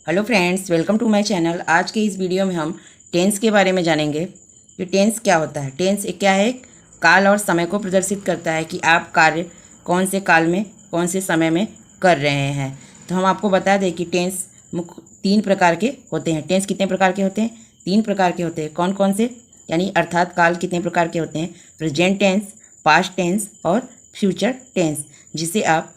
Hello friends, welcome to my channel. आज के इस वीडियो में हम टेंस के बारे में जानेंगे कि टेंस क्या होता है। टेंस क्या है? काल और समय को प्रदर्शित करता है कि आप कार्य कौन से काल में कौन से समय में कर रहे हैं। तो हम आपको बता दें कि टेंस मुख्य 3 प्रकार के होते हैं। टेंस कितने प्रकार के होते हैं? 3 प्रकार के होते हैं। कौन कौन से? यानी अर्थात काल कितने प्रकार के होते हैं? प्रेजेंट टेंस, पास्ट टेंस और फ्यूचर टेंस, जिसे आप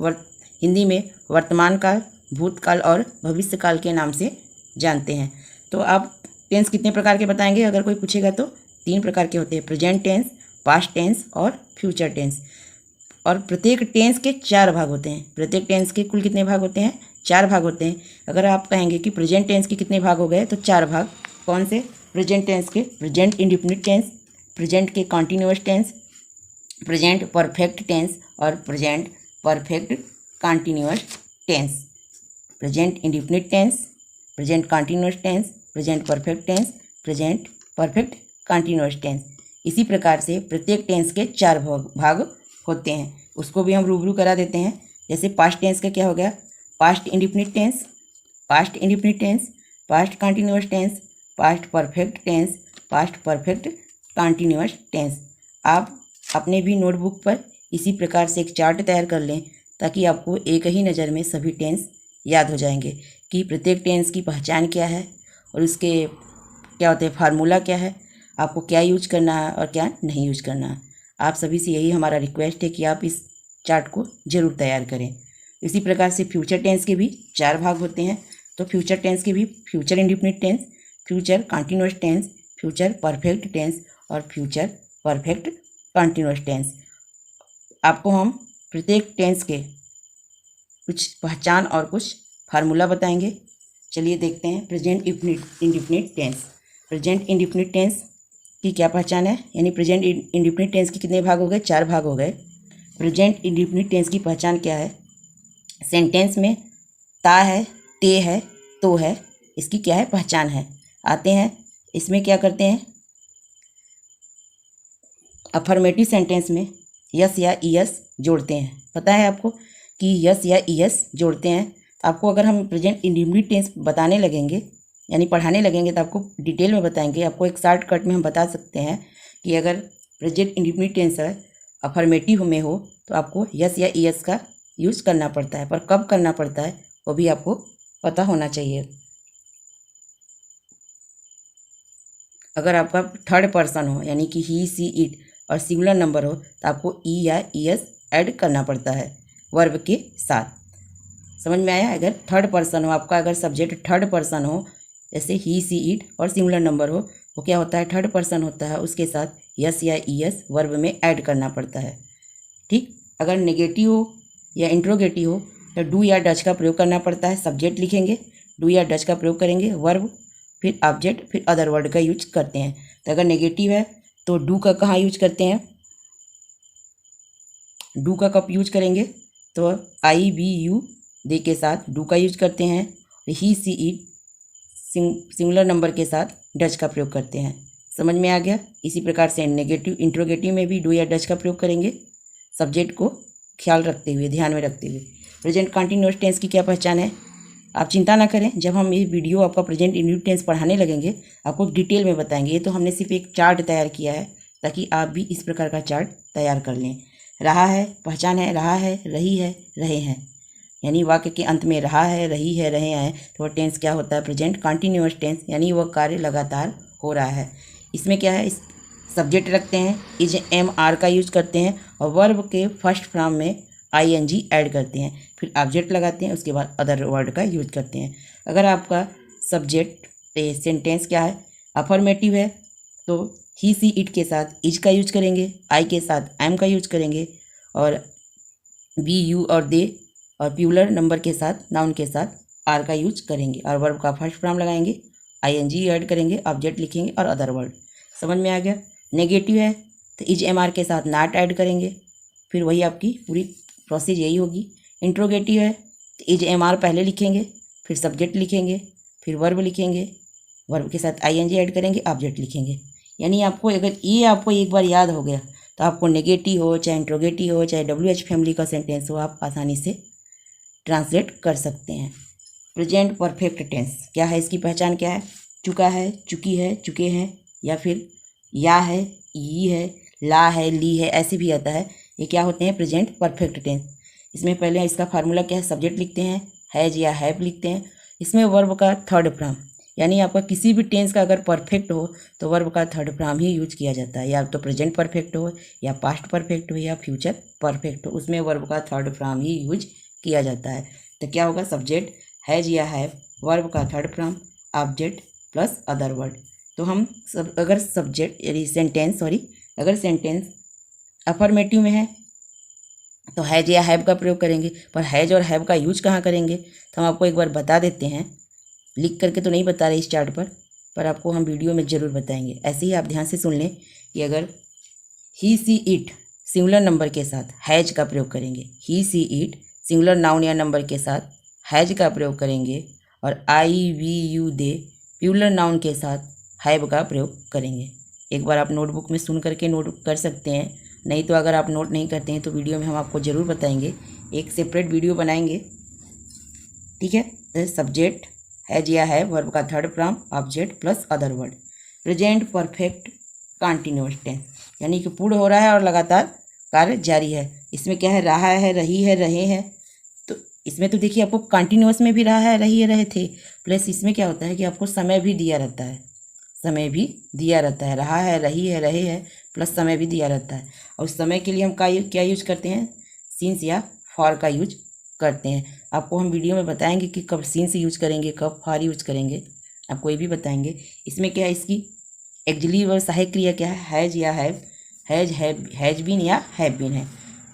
हिंदी में वर्तमान काल, भूतकाल और भविष्यकाल के नाम से जानते हैं। तो आप टेंस कितने प्रकार के बताएंगे अगर कोई पूछेगा तो? 3 प्रकार के होते हैं, प्रेजेंट टेंस, पास्ट टेंस और फ्यूचर टेंस। और प्रत्येक टेंस के 4 भाग होते हैं। प्रत्येक टेंस के कुल कितने भाग होते हैं? 4 भाग होते हैं। अगर आप कहेंगे कि प्रेजेंट टेंस के कितने भाग हो गए, तो 4 भाग। कौन से? प्रेजेंट टेंस के प्रेजेंट इंडेफिनिट टेंस, प्रेजेंट के continuous tense, present perfect tense और present perfect continuous tense. Present indefinite tense, present continuous tense, present perfect tense, present perfect continuous tense. इसी प्रकार से प्रत्येक टेंस के 4 भाग होते हैं। उसको भी हम रूबरू करा देते हैं। जैसे पास्ट टेंस का क्या हो गया? Past indefinite tense, past indefinite tense, past continuous tense, past perfect tense, past perfect continuous tense. आप अपने भी नोटबुक पर इसी प्रकार से एक चार्ट तैयार कर लें, ताकि आपको एक ही नज़र में सभी टेंस याद हो जाएंगे कि प्रत्येक टेंस की पहचान क्या है और उसके क्या होते हैं, फार्मूला क्या है, आपको क्या यूज करना है और क्या नहीं यूज करना है। आप सभी से यही हमारा रिक्वेस्ट है कि आप इस चार्ट को ज़रूर तैयार करें। इसी प्रकार से फ्यूचर टेंस के भी 4 भाग होते हैं। तो फ्यूचर टेंस के भी future indefinite tense, future continuous tense, future perfect tense और फ्यूचर परफेक्ट कॉन्टिन्यूअस टेंस। आपको हम प्रत्येक टेंस के कुछ पहचान और कुछ फार्मूला बताएंगे। चलिए देखते हैं। Present indefinite tense. Present indefinite tense की क्या पहचान है? यानी प्रेजेंट इंडेफिनिट टेंस के कितने भाग हो गए? 4 भाग हो गए। प्रेजेंट इंडेफिनिट टेंस की पहचान क्या है? सेंटेंस में ता है, ते है, तो है, इसकी क्या है पहचान है। आते हैं, इसमें क्या करते हैं? अफर्मेटिव सेंटेंस में यस या ईएस जोड़ते हैं। पता है आपको कि यस या ईएस जोड़ते हैं। आपको अगर हम प्रेजेंट इंडेफिनिट टेंस बताने लगेंगे, यानी पढ़ाने लगेंगे, तो आपको डिटेल में बताएंगे। आपको एक शॉर्टकट में हम बता सकते हैं कि अगर प्रेजेंट इंडेफिनिट टेंस है, अफर्मेटिव में हो, तो आपको यस या ईएस का यूज़ करना पड़ता है। पर कब करना पड़ता है वो भी आपको पता होना चाहिए। अगर आपका थर्ड पर्सन हो, यानी कि ही, सी, इट और सिंगुलर नंबर हो, तो आपको ई या ईएस ऐड करना पड़ता है वर्ब के साथ। समझ में आया? अगर थर्ड पर्सन हो आपका, अगर सब्जेक्ट थर्ड पर्सन हो, जैसे ही, सी, इट और सिंगुलर नंबर हो, वो क्या होता है? थर्ड पर्सन होता है। उसके साथ यस या ईएस वर्ब में ऐड करना पड़ता है। ठीक। अगर नेगेटिव हो या इंट्रोगेटिव हो, तो डू या डच का प्रयोग करना पड़ता है। सब्जेक्ट लिखेंगे, डू या डच का प्रयोग करेंगे, वर्ब, फिर ऑब्जेक्ट, फिर अदर वर्ड का यूज करते हैं। तो अगर नेगेटिव है तो डू का कहाँ यूज करते हैं? डू का कब यूज करेंगे? तो आई, बी, यू, दे के साथ डू का यूज करते हैं। ही, सी, इट सिंगुलर नंबर के साथ डच का प्रयोग करते हैं। समझ में आ गया? इसी प्रकार से नेगेटिव इंट्रोगेटिव में भी डू या डच का प्रयोग करेंगे, सब्जेक्ट को ख्याल रखते हुए, ध्यान में रखते हुए। प्रेजेंट कॉन्टिन्यूअस टेंस की क्या पहचान है? आप चिंता ना करें, जब हम ये वीडियो आपका प्रेजेंट इंडेफिनिट टेंस पढ़ाने लगेंगे, आपको डिटेल में बताएंगे। ये तो हमने सिर्फ एक चार्ट तैयार किया है, ताकि आप भी इस प्रकार का चार्ट तैयार कर लें। रहा है, पहचान है, रहा है, रही है, रहे हैं, यानी वाक्य के अंत में रहा है, रही है, रहे हैं, तो वह टेंस क्या होता है? प्रेजेंट कॉन्टिन्यूअस टेंस, यानी वह कार्य लगातार हो रहा है। इसमें क्या है? इस सब्जेक्ट रखते हैं, इज, एम, आर का यूज करते हैं, और वर्ब के फर्स्ट फॉर्म में आईएनजी ऐड करते हैं, फिर ऑब्जेक्ट लगाते हैं, उसके बाद अदर वर्ड का यूज करते हैं। अगर आपका सब्जेक्ट सेंटेंस क्या है? अफर्मेटिव है, तो ही, सी, इट के साथ इज का यूज करेंगे, आई के साथ एम का यूज करेंगे, और बी, यू और दे और प्यूलर नंबर के साथ, नाउन के साथ आर का यूज करेंगे, और वर्ब का फर्स्ट फॉर्म लगाएंगे, आईएनजी ऐड करेंगे, ऑब्जेक्ट लिखेंगे और अदर वर्ड। समझ में आ गया? नेगेटिव है तो इज, एम, आर के साथ नॉट ऐड करेंगे, फिर वही आपकी पूरी प्रोसेस यही होगी। इंट्रोगेटिव है तो इज, एम, आर पहले लिखेंगे, फिर सब्जेक्ट लिखेंगे, फिर वर्ब लिखेंगे, वर्ब के साथ आईएनजी ऐड करेंगे, ऑब्जेक्ट लिखेंगे। यानी आपको अगर ये आपको एक बार याद हो गया, तो आपको नेगेटिव हो, चाहे इंट्रोगेटिव हो, चाहे WH फैमिली का सेंटेंस हो, आप आसानी से ट्रांसलेट कर सकते हैं। प्रेजेंट परफेक्ट टेंस क्या है, इसकी पहचान क्या है? चुका है, चुकी है, चुके हैं, या फिर या है, ई है, ला है, ली है, ऐसे भी आता है। ये क्या होते हैं? Present perfect tense. इसमें पहले इसका फार्मूला क्या है? सब्जेक्ट लिखते हैं, हैज या हैव लिखते हैं। इसमें वर्ब का थर्ड फॉर्म, यानी आपका किसी भी टेंस का अगर परफेक्ट हो तो वर्ब का थर्ड फॉर्म ही यूज किया जाता है, या तो प्रेजेंट परफेक्ट हो, या पास्ट परफेक्ट हो, या फ्यूचर परफेक्ट हो, उसमें वर्ब का थर्ड फॉर्म ही यूज किया जाता है। तो क्या होगा? सब्जेक्ट हैज या हैव, वर्ब का third form, object plus other word. तो हम अगर सब्जेक्ट यानी सेंटेंस अगर सेंटेंस अफर्मेटिव में है तो हैज या हैव का प्रयोग करेंगे, पर हैज और हैव का यूज कहाँ करेंगे तो हम आपको एक बार बता देते हैं। लिख करके तो नहीं बता रहे इस चार्ट पर आपको हम वीडियो में ज़रूर बताएंगे। ऐसे ही आप ध्यान से सुन लें कि अगर he she it singular number के साथ हैज का प्रयोग करेंगे, he she it singular noun या नंबर के साथ हैज का प्रयोग करेंगे, और I we you they plural noun के साथ हैव का प्रयोग करेंगे। एक बार आप नोटबुक में सुन करके नोट कर सकते हैं, नहीं तो अगर आप नोट नहीं करते हैं तो वीडियो में हम आपको ज़रूर बताएंगे, एक सेपरेट वीडियो बनाएंगे, ठीक है। तो सब्जेक्ट हैज या हैव, वर्ब का third form, object plus other word. Present perfect continuous tense यानी कि पूर्ण हो रहा है और लगातार कार्य जारी है। इसमें क्या है? रहा है, रही है, रहे हैं। तो इसमें तो देखिए आपको कंटिन्यूअस में भी रहा है, रही है, रहे थे, प्लस इसमें क्या होता है कि आपको समय भी दिया रहता है, समय भी दिया रहता है। रहा है, रही है, रहे हैं, प्लस समय भी दिया रहता है। और उस समय के लिए हम क्या यूज करते हैं? सिंस या फॉर का यूज करते हैं। आपको हम वीडियो में बताएंगे कि कब सिंस यूज करेंगे, कब फॉर यूज करेंगे, आपको ये भी बताएंगे। इसमें क्या है? इसकी एक्जिली और सहायक क्रिया क्या है? हैज या हैव, हैज बीन या हैव बीन है।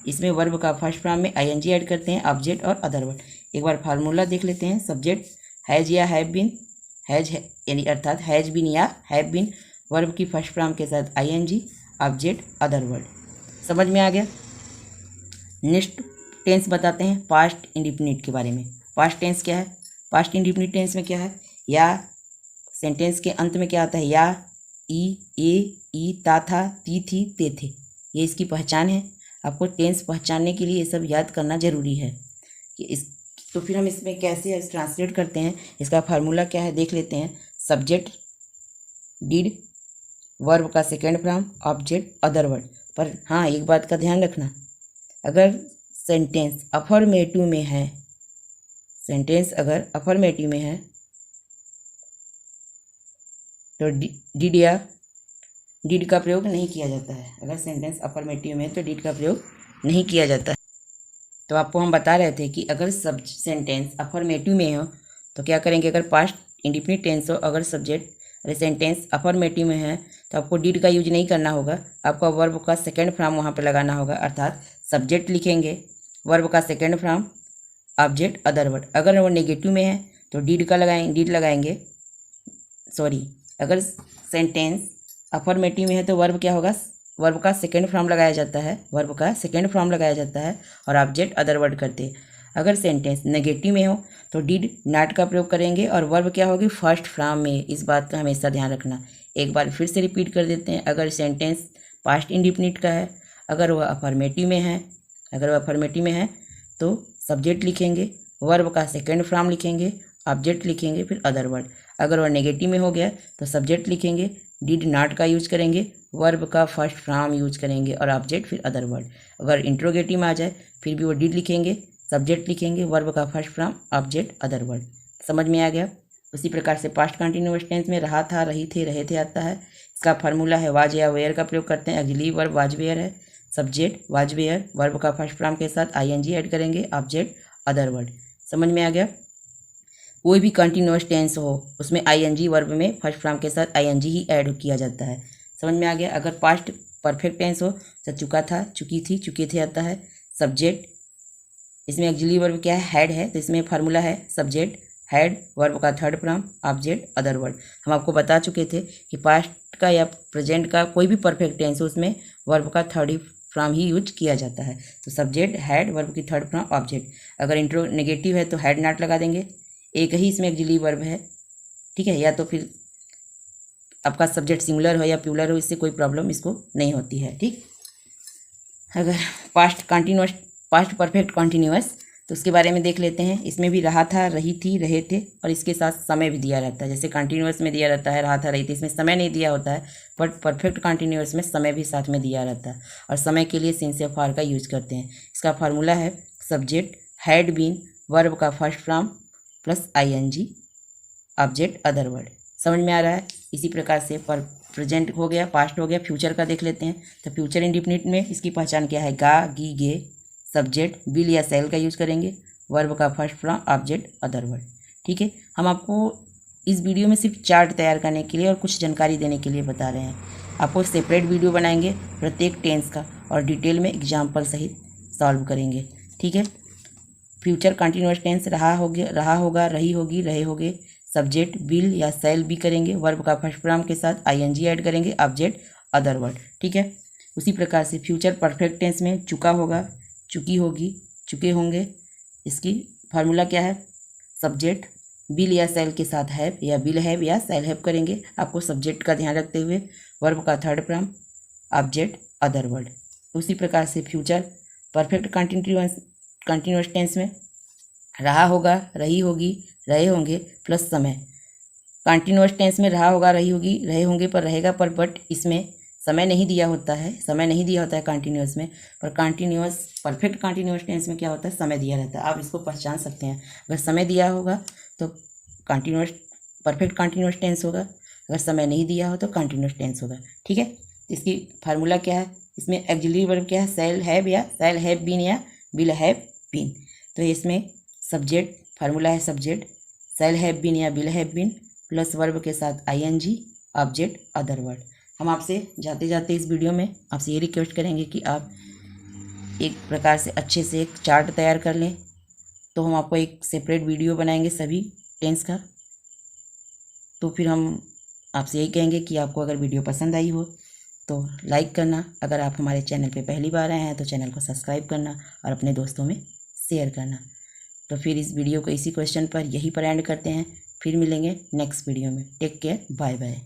इसमें वर्ब का फर्स्ट फॉर्म में आईएनजी ऐड करते हैं, ऑब्जेक्ट और अदर वर्ड। एक बार फार्मूला देख लेते हैं। सब्जेक्ट हैज या हैव बीन, हैज यानी अर्थात हैज बीन या हैव बीन, वर्ब की फर्स्ट फॉर्म के साथ आईएनजी, ऑब्जेक्ट अदर वर्ड। समझ में आ गया? नेक्स्ट टेंस बताते हैं पास्ट इंडिफिनिट के बारे में। पास्ट टेंस क्या है? पास्ट इंडिफिनिट टेंस में क्या है? या सेंटेंस के अंत में क्या आता है? या, ई, ई, ता था, ती थी, ते थे, ये इसकी पहचान है। आपको टेंस पहचानने के लिए ये सब याद करना जरूरी है कि इस तो फिर हम इसमें कैसे ट्रांसलेट करते हैं, इसका फार्मूला क्या है देख लेते हैं। सब्जेक्ट डिड, वर्ब का second form, object other word. पर हाँ, एक बात का ध्यान रखना, अगर सेंटेंस अफर्मेटिव में है, सेंटेंस अगर अफर्मेटिव में है तो डिड का प्रयोग नहीं किया जाता है। अगर सेंटेंस अफर्मेटिव में है तो डिड का प्रयोग नहीं किया जाता है। तो आपको हम बता रहे थे कि अगर सब सेंटेंस अफर्मेटिव में हो तो क्या करेंगे? अगर पास्ट इंडिफिनिट टेंस हो, अगर सब्जेक्ट अरे सेंटेंस अफर्मेटिव में है तो आपको डिड का यूज नहीं करना होगा, आपका वर्ब का सेकेंड फॉर्म वहाँ पर लगाना होगा। अर्थात सब्जेक्ट लिखेंगे, वर्ब का second form, object other word. अगर वो नेगेटिव में है तो डिड लगाएंगे। अगर सेंटेंस अफर्मेटिव में है तो वर्ब क्या होगा? वर्ब का सेकेंड फॉर्म लगाया जाता है, और ऑब्जेक्ट अदर वर्ड करते हैं। अगर सेंटेंस नेगेटिव में हो तो डिड नॉट का प्रयोग करेंगे, और वर्ब क्या होगी? फर्स्ट फॉर्म में। इस बात का हमेशा ध्यान रखना। एक बार फिर से रिपीट कर देते हैं। अगर सेंटेंस पास्ट इंडिफिनिट का है, अगर वह अफर्मेटिव में है तो सब्जेक्ट लिखेंगे, वर्ब का सेकेंड फॉर्म लिखेंगे, ऑब्जेक्ट लिखेंगे, फिर अदर वर्ड। अगर वह नेगेटिव में हो गया तो सब्जेक्ट लिखेंगे, डिड नॉट का यूज करेंगे, वर्ब का फर्स्ट फॉर्म यूज करेंगे, और ऑब्जेक्ट फिर अदर वर्ड। अगर इंट्रोगेटिव में आ जाए फिर भी वो डिड लिखेंगे, सब्जेक्ट लिखेंगे, वर्ब का first form, object other word. समझ में आ गया? उसी प्रकार से पास्ट कंटिन्यूअस टेंस में रहा था, रही थे, रहे थे आता है। इसका फार्मूला है वाज या वेयर का प्रयोग करते हैं। एक्जिली वर्ब वाज वेयर है, सब्जेक्ट वाज वेयर, वर्ब का फर्स्ट फॉर्म के साथ आईएनजी ऐड करेंगे, ऑब्जेक्ट अदर वर्ड। समझ में आ गया? कोई भी कंटिन्यूअस टेंस हो उसमें आईएनजी वर्ब में फर्स्ट फॉर्म के साथ आईएनजी ही ऐड किया जाता है। समझ में आ गया? अगर पास्ट परफेक्ट टेंस हो तो चुका था, चुकी थी, चुके थे आता है। सब्जेक्ट इसमें एक्जिली वर्ब क्या है? हैड है, तो इसमें फार्मूला है सब्जेक्ट हैड, वर्ब का third form, object other word. हम आपको बता चुके थे कि पास्ट का या प्रेजेंट का कोई भी परफेक्ट टेंस हो उसमें वर्ब का थर्ड फॉर्म ही यूज किया जाता है। तो सब्जेक्ट हैड, वर्ब की थर्ड फॉर्म, ऑब्जेक्ट। अगर इंट्रो नेगेटिव है तो हैड नॉट लगा देंगे, एक ही इसमें एक्जिली वर्ब है, ठीक है। या तो फिर आपका सब्जेक्ट सिंगुलर हो या प्लूरल हो, इससे कोई प्रॉब्लम इसको नहीं होती है, ठीक। अगर पास्ट परफेक्ट कंटिन्यूअस तो उसके बारे में देख लेते हैं। इसमें भी रहा था, रही थी, रहे थे और इसके साथ समय भी दिया रहता है। जैसे कंटिन्यूअस में दिया रहता है रहा था, रही थी, इसमें समय नहीं दिया होता है, बट परफेक्ट कंटिन्यूअस में समय भी साथ में दिया रहता है। और समय के लिए सिंस या फॉर का यूज करते हैं। इसका फार्मूला है सब्जेक्ट हैड बीन, वर्ब का first form plus ING, object other word. समझ में आ रहा है? इसी प्रकार से पर प्रेजेंट हो गया, पास्ट हो गया, फ्यूचर का देख लेते हैं। तो फ्यूचर इंडिफिनिट में इसकी पहचान क्या है? गा, गी, गे, सब्जेक्ट विल या सेल का यूज करेंगे, वर्ब का first form, object other word. ठीक है, हम आपको इस वीडियो में सिर्फ चार्ट तैयार करने के लिए और कुछ जानकारी देने के लिए बता रहे हैं। आपको सेपरेट वीडियो बनाएंगे प्रत्येक टेंस का और डिटेल में एग्जाम्पल सहित सॉल्व करेंगे। ठीक है, फ्यूचर कंटिन्यूअस टेंस रहा होगा, रही होगी, रहे होगे, सब्जेक्ट विल या सेल भी करेंगे, वर्ब का फर्स्ट फॉर्म के साथ ING ऐड करेंगे, ऑब्जेक्ट अदर वर्ड। ठीक है, उसी प्रकार से फ्यूचर परफेक्ट टेंस में चुका होगा, चुकी होगी, चुके होंगे। इसकी फार्मूला क्या है? सब्जेक्ट विल या सेल के साथ हैव या विल हैव या सेल हैव करेंगे, आपको सब्जेक्ट का ध्यान रखते हुए, वर्ब का third form, object other word. उसी प्रकार से फ्यूचर परफेक्ट कंटिन्यूअस टेंस में रहा होगा, रही होगी, रहे होंगे प्लस समय। कंटिन्यूअस टेंस में रहा होगा, रही होगी, रहे होंगे पर रहेगा पर, बट इसमें समय नहीं दिया होता है, समय नहीं दिया होता है कंटिन्यूअस में। पर कंटिन्यूअस परफेक्ट कंटिन्यूअस टेंस में क्या होता है? समय दिया रहता है। आप इसको पहचान सकते हैं। अगर समय दिया होगा तो कंटिन्यूअस परफेक्ट कंटिन्यूअस टेंस होगा, अगर समय नहीं दिया हो तो कंटिन्यूअस टेंस होगा। ठीक है, इसकी फार्मूला क्या है? इसमें ऑक्सिलरी वर्ब क्या है? सेल हैव या सेल हैव बीन या विल हैव बीन। तो इसमें सब्जेक्ट फार्मूला है सब्जेक्ट सेल हैव बीन या will have been plus verb के साथ ING, ऑब्जेक्ट अदर वर्ड। हम आपसे जाते जाते इस वीडियो में आपसे ये रिक्वेस्ट करेंगे कि आप एक प्रकार से अच्छे से एक चार्ट तैयार कर लें। तो हम आपको एक सेपरेट वीडियो बनाएंगे सभी टेंस का। तो फिर हम आपसे यही कहेंगे कि आपको अगर वीडियो पसंद आई हो तो लाइक करना, अगर आप हमारे चैनल पे पहली बार आए हैं तो चैनल को सब्सक्राइब करना और अपने दोस्तों में शेयर करना। तो फिर इस वीडियो को इसी क्वेश्चन पर यहीं पर एंड करते हैं। फिर मिलेंगे नेक्स्ट वीडियो में। Take care, bye bye.